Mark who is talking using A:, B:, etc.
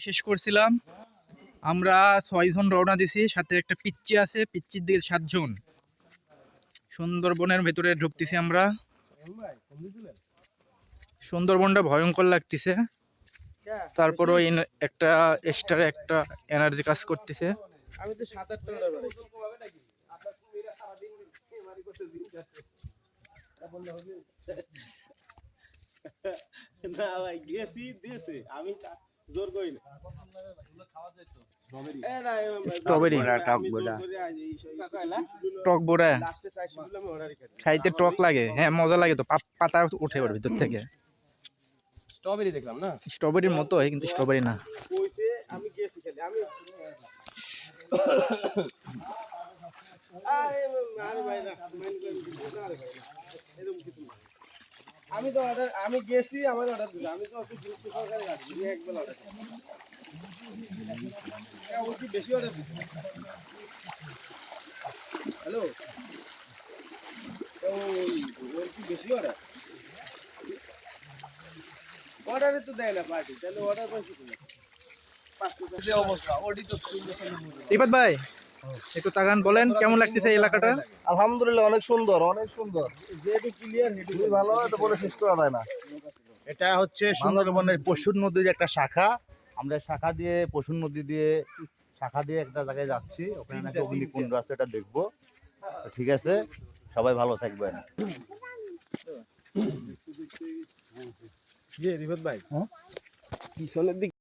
A: শেষ করছিলাম। আমরা 6 জন রওনা দিছি, সাথে একটা পিচ্চি আছে, পিচ্চির দিকে 7 জন। সুন্দরবনের ভেতরে ঢুকতেছি আমরা। সুন্দরবনটা ভয়ঙ্কর লাগতেছে, তারপরও একটা এক্সট্রা একটা এনার্জি কাজ করতেছে।
B: আমি তো 7-8টা অর্ডার করেছি। না ভাই গেছি দিয়েছে, আমি জোর করি না।
A: স্ট্রবেরি টক বোড়া
B: লাস্টে চাইছি বলে আমি অর্ডার করি।
A: খাইতে টক লাগে, হ্যাঁ মজা লাগে তো, পাতা উঠে ওর ভিতর থেকে।
B: স্ট্রবেরি দেখলাম না,
A: স্ট্রবেরির মতো হয় কিন্তু স্ট্রবেরি না।
B: কইতে আমি গেছি খালি আমি আরে ভাই না এরকম কিছু না। আমি তো অর্ডার আমি গেছি আমার অর্ডার দিছি, আমি তো অত গুরুত্ব সহকারে রাখি একবার অর্ডার ও কি বেশি অর্ডার দিছি। হ্যালো ওর কি বেশি অর্ডার অর্ডারে তো দেয় না পার্টি, তাহলে অর্ডার পাইছি তুমি অবস্থা ওডি তো
A: রিফাত ভাই একটু তাকান, বলেন কেমন লাগতেছে এই এলাকাটা?
C: আলহামদুলিল্লাহ অনেক সুন্দর, অনেক সুন্দর।
B: যেহেতু ক্লিয়ার হেডি
C: খুবই ভালো, এটা বলে শেষ করা যায় না। এটা হচ্ছে সুন্দরবনের পশুর নদীর একটা শাখা। আমরা শাখা দিয়ে পশুর নদী দিয়ে শাখা দিয়ে একটা জায়গায় যাচ্ছি, ওখানে নাকি অগ্নিকুণ্ড আছে, এটা দেখবো। তো ঠিক আছে, সবাই ভালো থাকবেন।
B: রিফাত ভাই পিছনের দিক